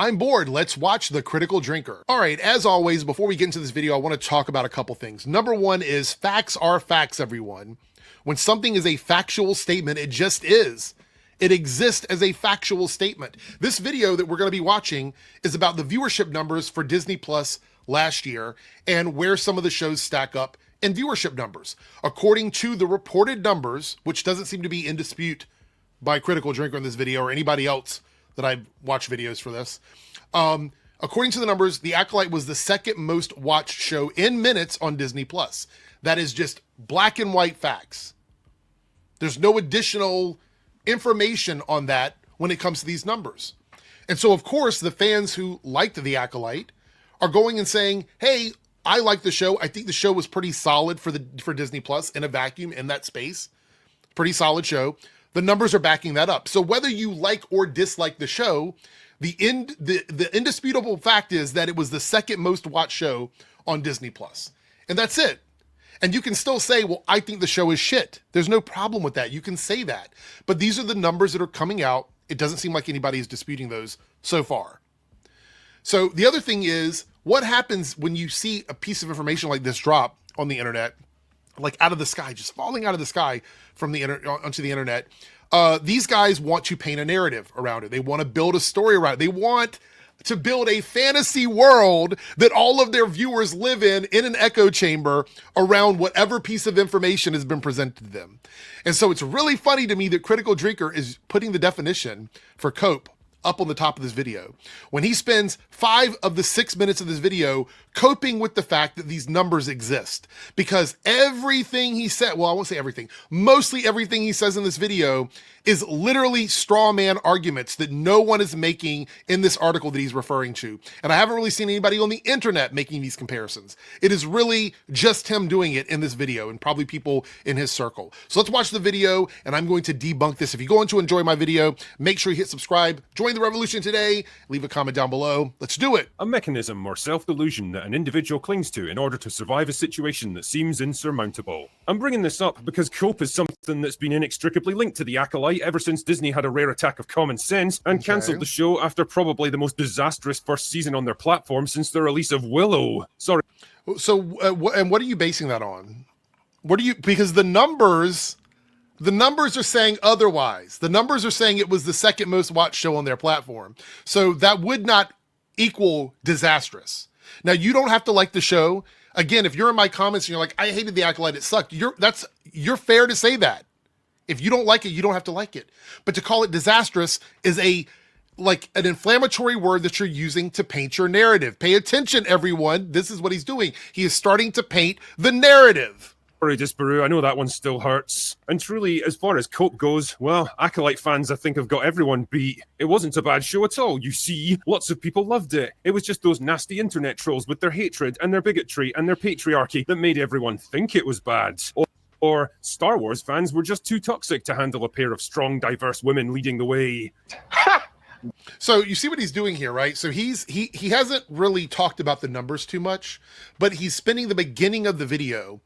I'm bored. Let's watch The Critical Drinker. All right, as always, before we get into this video, I want to talk about a couple things. Number one is facts are facts, everyone. When something is a factual statement, it just is. It exists as a factual statement. This video that we're going to be watching is about the viewership numbers for Disney Plus last year and where some of the shows stack up in viewership numbers. According to the reported numbers, which doesn't seem to be in dispute by Critical Drinker in this video or anybody else that I've watched videos for this. According to the numbers, The Acolyte was the second most watched show in minutes on Disney Plus. That is just black and white facts. There's no additional information on that when it comes to these numbers. And so, of course, the fans who liked The Acolyte are going and saying, hey, I like the show. I think the show was pretty solid for Disney Plus in a vacuum in that space. Pretty solid show. The numbers are backing that up. So whether you like or dislike the show, the indisputable fact is that it was the second most watched show on Disney Plus. And that's it. And you can still say, well, I think the show is shit. There's no problem with that. You can say that. But these are the numbers that are coming out. It doesn't seem like anybody is disputing those so far. So the other thing is, what happens when you see a piece of information like this drop on the internet, like out of the sky, just falling out of the sky from the onto the internet? These guys want to paint a narrative around it. They want to build a story around it. They want to build a fantasy world that all of their viewers live in an echo chamber around whatever piece of information has been presented to them. And so it's really funny to me that Critical Drinker is putting the definition for COPE up on the top of this video, when he spends 5 of the 6 minutes of this video coping with the fact that these numbers exist. Because everything he said, well, I won't say everything, mostly everything he says in this video is literally straw man arguments that no one is making in this article that he's referring to. And I haven't really seen anybody on the internet making these comparisons. It is really just him doing it in this video and probably people in his circle. So let's watch the video and I'm going to debunk this. If you're going to enjoy my video, make sure you hit subscribe, join the revolution today, leave a comment down below. Let's do it. A mechanism or self-delusion that an individual clings to in order to survive a situation that seems insurmountable. I'm bringing this up because COPE is something that's been inextricably linked to The Acolyte ever since Disney had a rare attack of common sense and cancelled the show after probably the most disastrous first season on their platform since the release of Willow. Sorry. So, and what are you basing that on? Because the numbers are saying otherwise. The numbers are saying it was the second most watched show on their platform. So that would not equal disastrous. Now, you don't have to like the show. Again, if you're in my comments and you're like, I hated The Acolyte, it sucked. You're fair to say that. If you don't like it, you don't have to like it. But to call it disastrous is an inflammatory word that you're using to paint your narrative. Pay attention, everyone. This is what he's doing. He is starting to paint the narrative. Sorry, Disparu, I know that one still hurts. And truly, as far as COPE goes, well, Acolyte fans I think have got everyone beat. It wasn't a bad show at all, you see. Lots of people loved it. It was just those nasty internet trolls with their hatred and their bigotry and their patriarchy that made everyone think it was bad. Or Star Wars fans were just too toxic to handle a pair of strong, diverse women leading the way. So you see what he's doing here, right? So he hasn't really talked about the numbers too much, but he's spending the beginning of the video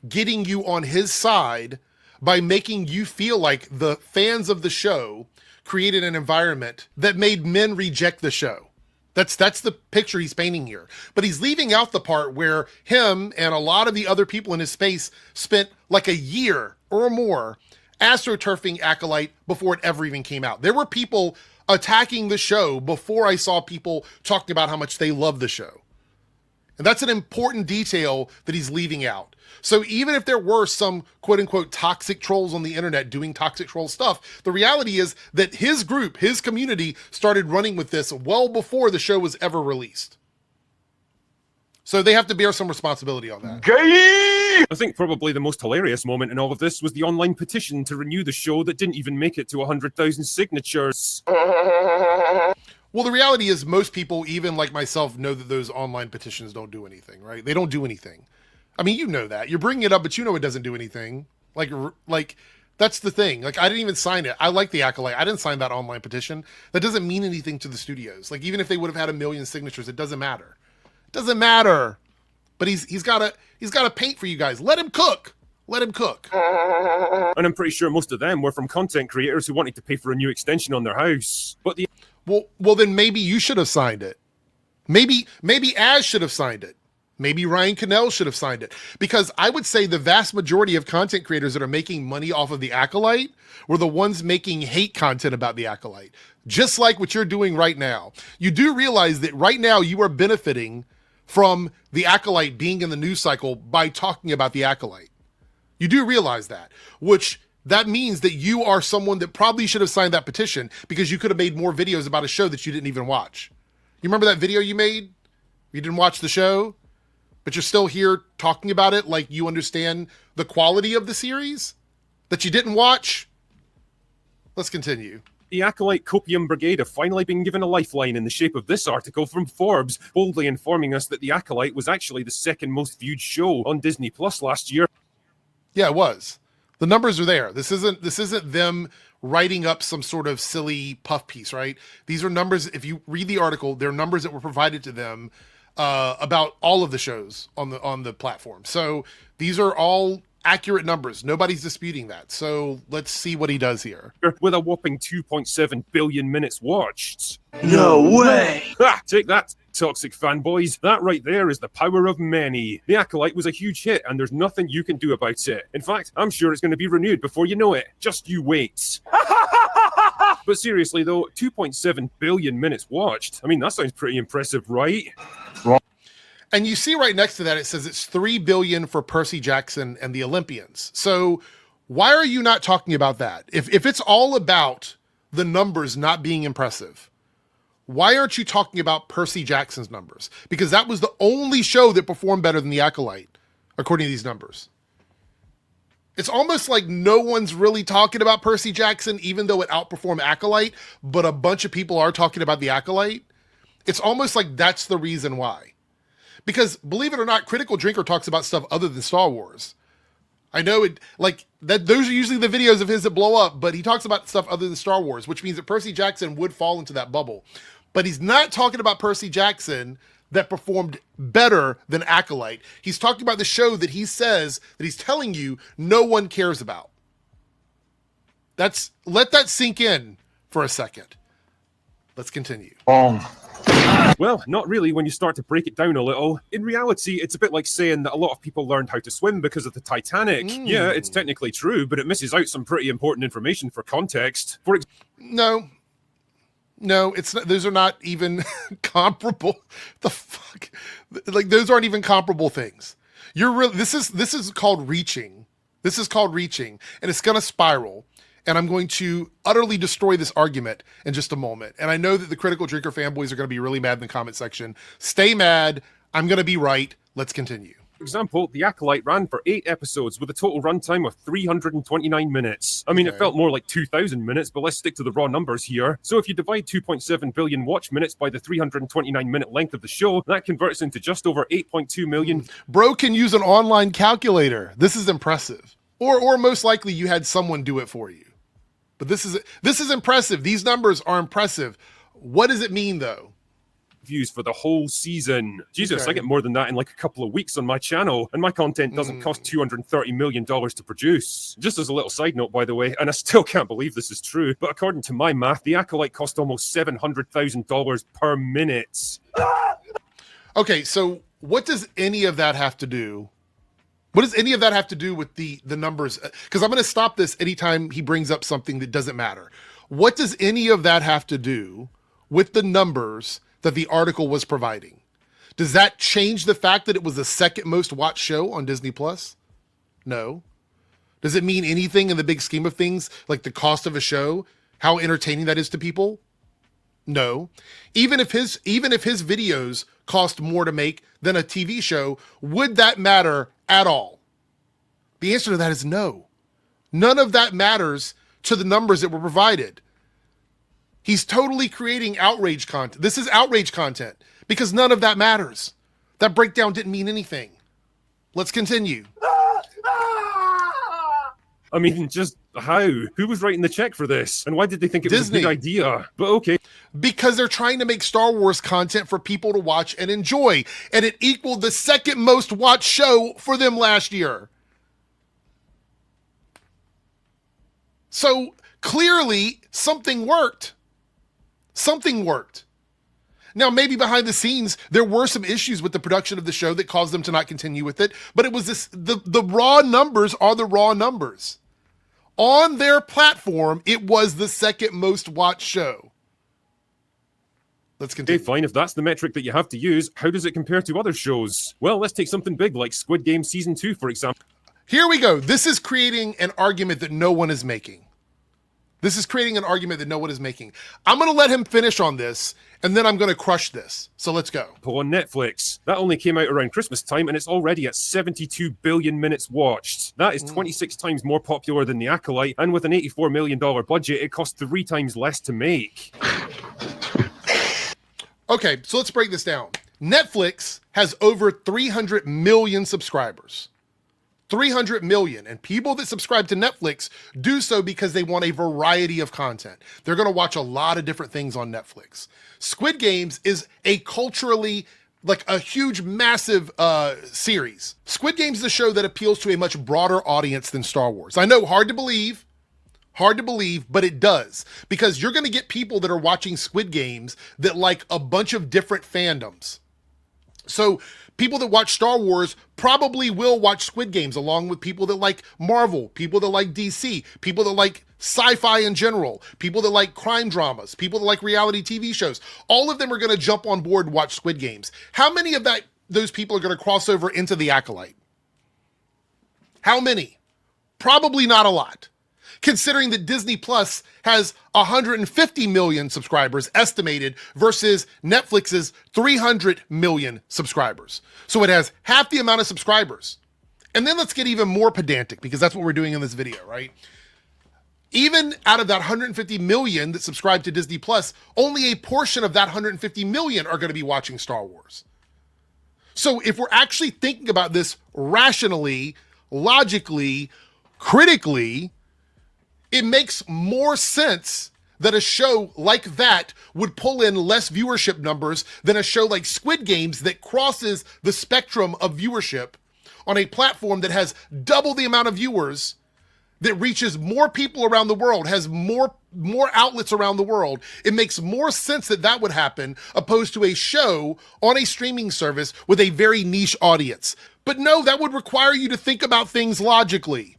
getting you on his side by making you feel like the fans of the show created an environment that made men reject the show. That's the picture he's painting here. But he's leaving out the part where him and a lot of the other people in his space spent like a year or more astroturfing Acolyte before it ever even came out. There were people attacking the show before I saw people talking about how much they love the show. And that's an important detail that he's leaving out. So even if there were some quote unquote toxic trolls on the internet doing toxic troll stuff, the reality is that his group, his community started running with this well before the show was ever released. So they have to bear some responsibility on that. I think probably the most hilarious moment in all of this was the online petition to renew the show that didn't even make it to 100,000 signatures. Well, the reality is most people, even like myself, know that those online petitions don't do anything, right? They don't do anything. I mean, you know that. You're bringing it up, but you know it doesn't do anything. Like that's the thing. Like, I didn't even sign it. I like The Acolyte. I didn't sign that online petition. That doesn't mean anything to the studios. Like, even if they would have had 1 million signatures, it doesn't matter. It doesn't matter. But he's got to paint for you guys. Let him cook. Let him cook. And I'm pretty sure most of them were from content creators who wanted to pay for a new extension on their house. But Well, then maybe you should have signed it. Maybe Az should have signed it. Maybe Ryan Cannell should have signed it. Because I would say the vast majority of content creators that are making money off of the Acolyte were the ones making hate content about the Acolyte. Just like what you're doing right now. You do realize that right now you are benefiting from the Acolyte being in the news cycle by talking about the Acolyte. You do realize that, which that means that you are someone that probably should have signed that petition because you could have made more videos about a show that you didn't even watch. You remember that video you made? You didn't watch the show, but you're still here talking about it like you understand the quality of the series that you didn't watch. Let's continue. The Acolyte Copium Brigade have finally been given a lifeline in the shape of this article from Forbes, boldly informing us that the Acolyte was actually the second most viewed show on Disney Plus last year. Yeah, it was. The numbers are there. This isn't them writing up some sort of silly puff piece, right? These are numbers. If you read the article, they're numbers that were provided to them about all of the shows on the platform. So these are all accurate numbers. Nobody's disputing that. So let's see what he does here. With a whopping 2.7 billion minutes watched. No way! Ha! Take that, toxic fanboys. That right there is the power of many. The Acolyte was a huge hit, and there's nothing you can do about it. In fact, I'm sure it's going to be renewed before you know it. Just you wait. But seriously though, 2.7 billion minutes watched. I mean, that sounds pretty impressive, right? And you see right next to that, it says it's 3 billion for Percy Jackson and the Olympians. So why are you not talking about that? If it's all about the numbers not being impressive, why aren't you talking about Percy Jackson's numbers? Because that was the only show that performed better than the Acolyte, according to these numbers. It's almost like no one's really talking about Percy Jackson, even though it outperformed Acolyte, but a bunch of people are talking about the Acolyte. It's almost like that's the reason why. Because believe it or not, Critical Drinker talks about stuff other than Star Wars. I know it like that. Those are usually the videos of his that blow up, but he talks about stuff other than Star Wars, which means that Percy Jackson would fall into that bubble. But he's not talking about Percy Jackson that performed better than Acolyte. He's talking about the show that he says that he's telling you no one cares about. Let that sink in for a second. Let's continue. Well, not really when you start to break it down a little. In reality, it's a bit like saying that a lot of people learned how to swim because of the Titanic. Yeah, it's technically true, but it misses out some pretty important information for context. No, it's not. Those are not even comparable. The fuck? Like, those aren't even comparable things. This is called reaching. This is called reaching, and it's gonna spiral. And I'm going to utterly destroy this argument in just a moment. And I know that the Critical Drinker fanboys are going to be really mad in the comment section. Stay mad. I'm going to be right. Let's continue. For example, The Acolyte ran for 8 episodes with a total runtime of 329 minutes. I mean, It felt more like 2,000 minutes, but let's stick to the raw numbers here. So if you divide 2.7 billion watch minutes by the 329-minute length of the show, that converts into just over 8.2 million. Bro can use an online calculator. This is impressive. Or most likely you had someone do it for you. But this is impressive. These numbers are impressive. What does it mean, though? Views for the whole season. Jesus, Okay. I get more than that in like a couple of weeks on my channel, and my content doesn't cost $230 million to produce. Just as a little side note, by the way, and I still can't believe this is true, but according to my math, the Acolyte cost almost $700,000 per minute. Okay, so what does any of that have to do? What does any of that have to do with the numbers? Because I'm going to stop this anytime he brings up something that doesn't matter. What does any of that have to do with the numbers that the article was providing? Does that change the fact that it was the second most watched show on Disney Plus? No. Does it mean anything in the big scheme of things, like the cost of a show, how entertaining that is to people? No. Even if his videos cost more to make than a TV show, would that matter at all? The answer to that is no. None of that matters to the numbers that were provided. He's totally creating outrage content. This is outrage content because none of that matters. That breakdown didn't mean anything. Let's continue. I mean, just how? Who was writing the check for this? And why did they think it was Disney. a good idea? But okay. Because they're trying to make Star Wars content for people to watch and enjoy. And it equaled the second most watched show for them last year. So clearly something worked. Something worked. Now, maybe behind the scenes, there were some issues with the production of the show that caused them to not continue with it, but it was this, the raw numbers are the raw numbers. On their platform, it was the second most watched show. Let's continue. Okay, fine. If that's the metric that you have to use, how does it compare to other shows? Well, let's take something big like Squid Game Season 2, for example. Here we go. This is creating an argument that no one is making. This is creating an argument that no one is making. I'm going to let him finish on this, and then I'm going to crush this. So let's go. On Netflix. That only came out around Christmas time, and it's already at 72 billion minutes watched. That is 26 times more popular than The Acolyte, and with an $84 million budget, it cost 3 times less to make. Okay, so let's break this down. Netflix has over 300 million subscribers. 300 million. And people that subscribe to Netflix do so because they want a variety of content. They're going to watch a lot of different things on Netflix. Squid Games is a culturally, like a huge, massive series. Squid Games is a show that appeals to a much broader audience than Star Wars. I know, hard to believe, but it does. Because you're going to get people that are watching Squid Games that like a bunch of different fandoms. So people that watch Star Wars probably will watch Squid Games along with people that like Marvel, people that like DC, people that like sci-fi in general, people that like crime dramas, people that like reality TV shows. All of them are going to jump on board and watch Squid Games. How many of those people are going to cross over into The Acolyte? How many? Probably not a lot. Considering that Disney Plus has 150 million subscribers estimated versus Netflix's 300 million subscribers. So it has half the amount of subscribers. And then let's get even more pedantic because that's what we're doing in this video, right? Even out of that 150 million that subscribe to Disney Plus, only a portion of that 150 million are going to be watching Star Wars. So if we're actually thinking about this rationally, logically, critically, it makes more sense that a show like that would pull in less viewership numbers than a show like Squid Games that crosses the spectrum of viewership on a platform that has double the amount of viewers, that reaches more people around the world, has more outlets around the world. It makes more sense that that would happen opposed to a show on a streaming service with a very niche audience. But no, that would require you to think about things logically.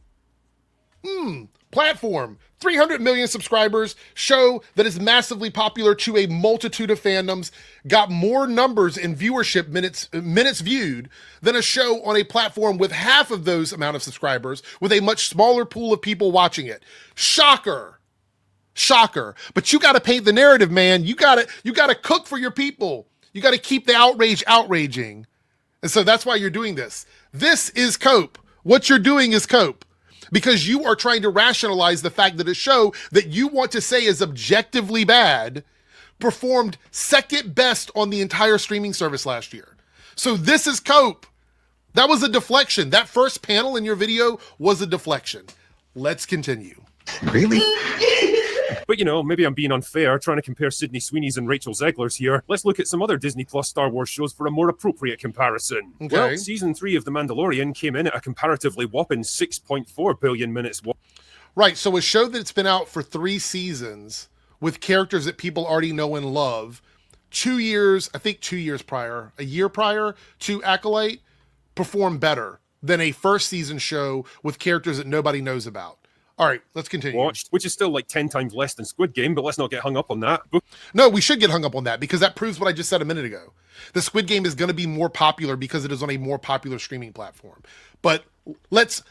Platform, 300 million subscribers, show that is massively popular to a multitude of fandoms, got more numbers in viewership minutes viewed than a show on a platform with half of those amount of subscribers with a much smaller pool of people watching it. Shocker. Shocker. But you got to paint the narrative, man. You got to cook for your people. You got to keep the outrage outraging. And so that's why you're doing this. This is COPE. What you're doing is COPE. Because you are trying to rationalize the fact that a show that you want to say is objectively bad performed second best on the entire streaming service last year. So this is COPE. That was a deflection. That first panel in your video was a deflection. Let's continue. Really? But you know, maybe I'm being unfair trying to compare Sydney Sweeney's and Rachel Zegler's here. Let's look at some other Disney Plus Star Wars shows for a more appropriate comparison. Okay. Well, Season 3 of The Mandalorian came in at a comparatively whopping 6.4 billion minutes. Right, so a show that's been out for 3 seasons with characters that people already know and love, 2 years, I think 2 years prior, a year prior to Acolyte, performed better than a first season show with characters that nobody knows about. All right, let's continue. Watched, which is still like 10 times less than Squid Game, but let's not get hung up on that. No, we should get hung up on that because that proves what I just said a minute ago. The Squid Game is going to be more popular because it is on a more popular streaming platform. But let's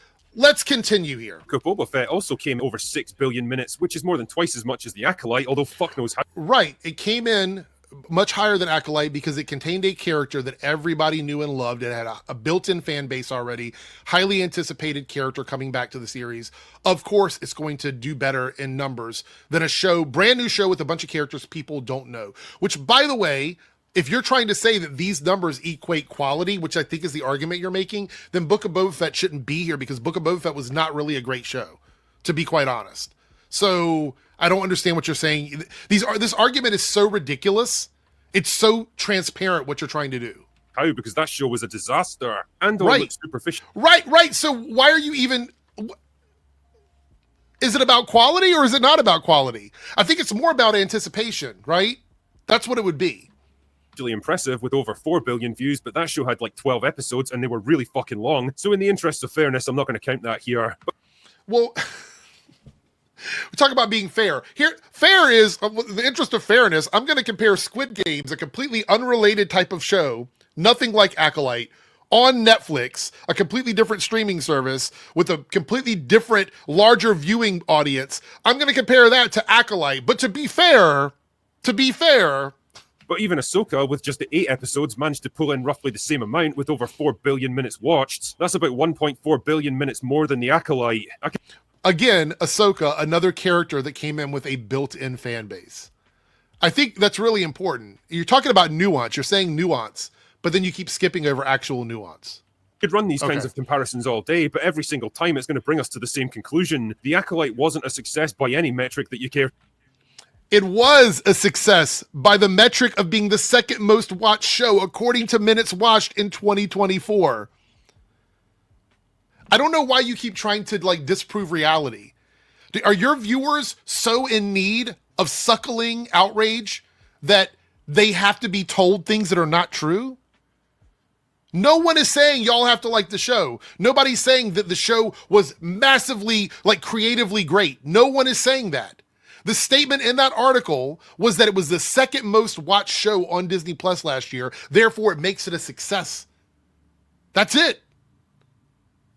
continue here. Boba Fett also came over 6 billion minutes, which is more than twice as much as The Acolyte, although fuck knows how. Right, it came in much higher than Acolyte because it contained a character that everybody knew and loved. It had a built-in fan base already, highly anticipated character coming back to the series. Of course, it's going to do better in numbers than a show, brand new show with a bunch of characters people don't know. Which, by the way, if you're trying to say that these numbers equate quality, which I think is the argument you're making, then Book of Boba Fett shouldn't be here because Book of Boba Fett was not really a great show, to be quite honest. So I don't understand what you're saying. This argument is so ridiculous. It's so transparent what you're trying to do. How? Because that show was a disaster and all Right. looked superficial. Right. So why are you even... Is it about quality or is it not about quality? I think it's more about anticipation, right? That's what it would be. Really impressive with over 4 billion views, but that show had like 12 episodes and they were really fucking long. So in the interest of fairness, I'm not going to count that here. Well, we talk about being fair. Here, fair is, the interest of fairness, I'm going to compare Squid Games, a completely unrelated type of show, nothing like Acolyte, on Netflix, a completely different streaming service with a completely different, larger viewing audience. I'm going to compare that to Acolyte. But to be fair, but even Ahsoka, with just the 8 episodes, managed to pull in roughly the same amount with over 4 billion minutes watched. That's about 1.4 billion minutes more than the Acolyte. Again, Ahsoka, another character that came in with a built-in fan base. I think that's really important. You're talking about nuance. You're saying nuance, but then you keep skipping over actual nuance. Could run these kinds of comparisons all day, but every single time it's going to bring us to the same conclusion. The Acolyte wasn't a success by any metric that you care. It was a success by the metric of being the second most watched show according to minutes watched in 2024. I don't know why you keep trying to like disprove reality. Are your viewers so in need of suckling outrage that they have to be told things that are not true? No one is saying y'all have to like the show. Nobody's saying that the show was massively, like, creatively great. No one is saying that. The statement in that article was that it was the second most watched show on Disney Plus last year. Therefore, it makes it a success. That's it.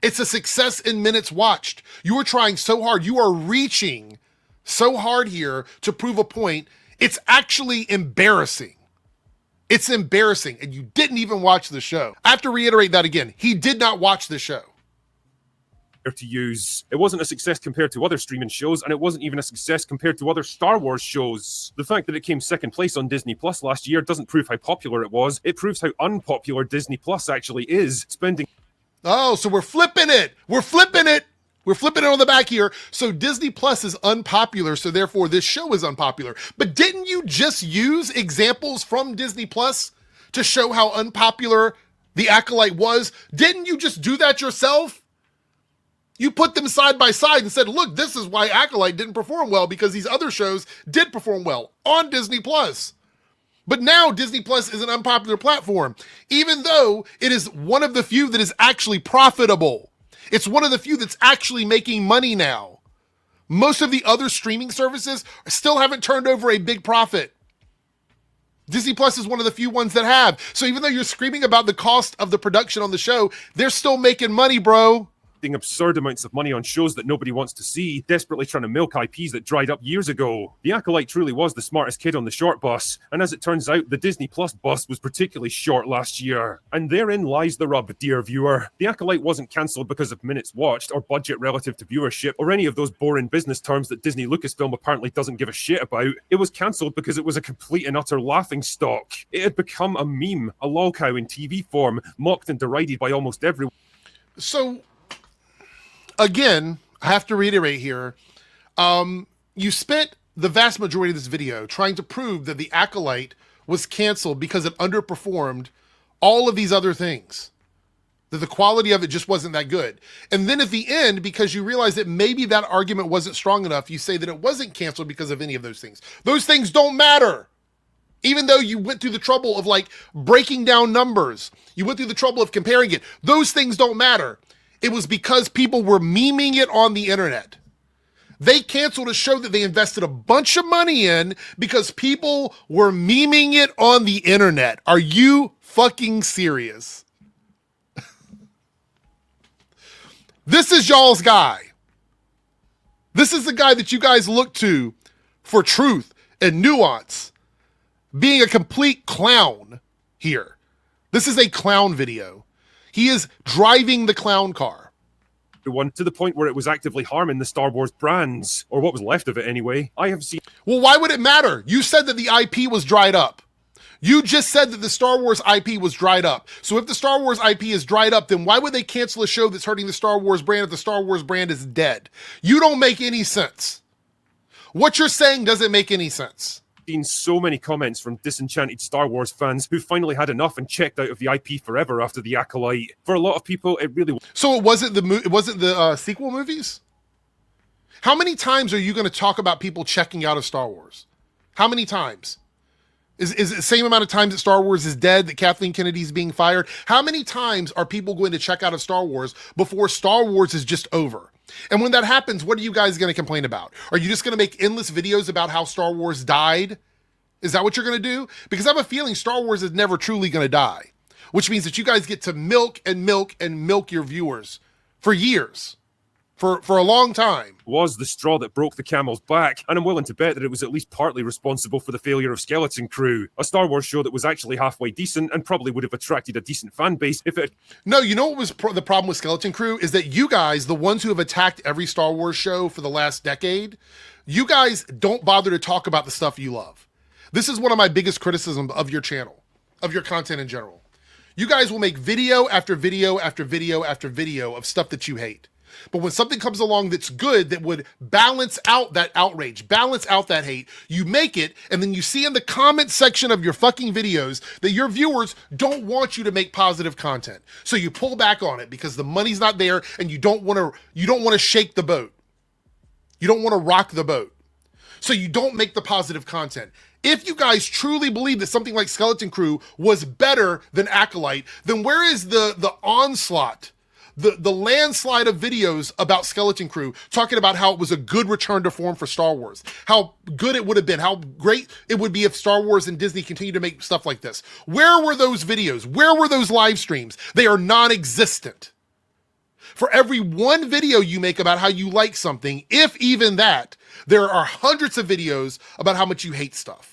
It's a success in minutes watched. You are trying so hard. You are reaching so hard here to prove a point. It's actually embarrassing. It's embarrassing. And you didn't even watch the show. I have to reiterate that again. He did not watch the show. To use. It wasn't a success compared to other streaming shows, and it wasn't even a success compared to other Star Wars shows. The fact that it came second place on Disney Plus last year doesn't prove how popular it was. It proves how unpopular Disney Plus actually is. Spending... Oh, so we're flipping it. We're flipping it. We're flipping it on the back here. So Disney Plus is unpopular, so therefore this show is unpopular. But didn't you just use examples from Disney Plus to show how unpopular the Acolyte was? Didn't you just do that yourself? You put them side by side and said, look, this is why Acolyte didn't perform well, because these other shows did perform well on Disney Plus. But now Disney Plus is an unpopular platform, even though it is one of the few that is actually profitable. It's one of the few that's actually making money now. Most of the other streaming services still haven't turned over a big profit. Disney Plus is one of the few ones that have. So even though you're screaming about the cost of the production on the show, they're still making money, bro. Absurd amounts of money on shows that nobody wants to see, desperately trying to milk IPs that dried up years ago. The Acolyte truly was the smartest kid on the short bus, and as it turns out, the Disney Plus bus was particularly short last year. And therein lies the rub, dear viewer. The Acolyte wasn't cancelled because of minutes watched, or budget relative to viewership, or any of those boring business terms that Disney Lucasfilm apparently doesn't give a shit about. It was cancelled because it was a complete and utter laughingstock. It had become a meme, a lolcow in TV form, mocked and derided by almost everyone. So... again, I have to reiterate here, you spent the vast majority of this video trying to prove that the Acolyte was canceled because it underperformed all of these other things, that the quality of it just wasn't that good. And then at the end, because you realize that maybe that argument wasn't strong enough, you say that it wasn't canceled because of any of those things. Those things don't matter. Even though you went through the trouble of like breaking down numbers, you went through the trouble of comparing it. Those things don't matter. It was because people were memeing it on the internet. They canceled a show that they invested a bunch of money in because people were memeing it on the internet. Are you fucking serious? This is y'all's guy. This is the guy that you guys look to for truth and nuance, being a complete clown here. This is a clown video. He is driving the clown car. One to the point where it was actively harming the Star Wars brands, or what was left of it anyway. I have seen... Well, why would it matter? You said that the IP was dried up. You just said that the Star Wars IP was dried up. So if the Star Wars IP is dried up, then why would they cancel a show that's hurting the Star Wars brand if the Star Wars brand is dead? You don't make any sense. What you're saying doesn't make any sense. Seen so many comments from disenchanted Star Wars fans who finally had enough and checked out of the IP forever after the Acolyte. For a lot of people, it really... So it wasn't the sequel movies? How many times are you going to talk about people checking out of Star Wars? How many times? Is it the same amount of times that Star Wars is dead, that Kathleen Kennedy's being fired? How many times are people going to check out of Star Wars before Star Wars is just over? And when that happens, what are you guys going to complain about? Are you just going to make endless videos about how Star Wars died? Is that what you're going to do? Because I have a feeling Star Wars is never truly going to die, which means that you guys get to milk and milk and milk your viewers for years. For a long time. Was the straw that broke the camel's back, and I'm willing to bet that it was at least partly responsible for the failure of Skeleton Crew, a Star Wars show that was actually halfway decent and probably would have attracted a decent fan base if it... No, you know what was the problem with Skeleton Crew? Is that you guys, the ones who have attacked every Star Wars show for the last decade, you guys don't bother to talk about the stuff you love. This is one of my biggest criticisms of your channel, of your content in general. You guys will make video after video after video after video of stuff that you hate. But when something comes along that's good, that would balance out that outrage, balance out that hate, you make it, and then you see in the comment section of your fucking videos that your viewers don't want you to make positive content. So you pull back on it because the money's not there and you don't want to shake the boat. You don't want to rock the boat. So you don't make the positive content. If you guys truly believe that something like Skeleton Crew was better than Acolyte, then where is the onslaught? The landslide of videos about Skeleton Crew talking about how it was a good return to form for Star Wars, how good it would have been, how great it would be if Star Wars and Disney continued to make stuff like this. Where were those videos? Where were those live streams? They are non-existent. For every one video you make about how you like something, if even that, there are hundreds of videos about how much you hate stuff.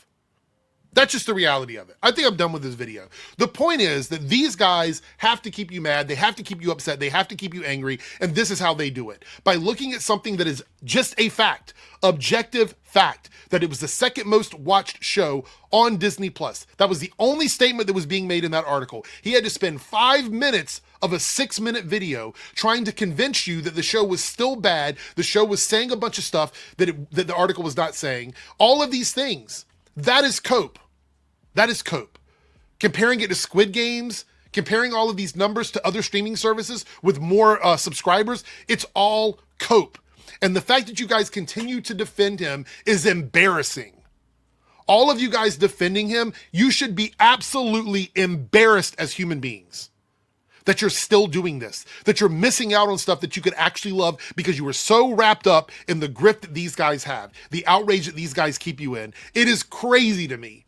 That's just the reality of it. I think I'm done with this video. The point is that these guys have to keep you mad. They have to keep you upset. They have to keep you angry. And this is how they do it. By looking at something that is just a fact, objective fact, that it was the second most watched show on Disney+. That was the only statement that was being made in that article. He had to spend 5 minutes of a 6-minute video trying to convince you that the show was still bad. The show was saying a bunch of stuff that the article was not saying. All of these things. That is COPE. That is COPE. Comparing it to Squid Games, comparing all of these numbers to other streaming services with more subscribers, it's all COPE. And the fact that you guys continue to defend him is embarrassing. All of you guys defending him, you should be absolutely embarrassed as human beings. That you're still doing this, that you're missing out on stuff that you could actually love because you were so wrapped up in the grip that these guys have, the outrage that these guys keep you in. It is crazy to me.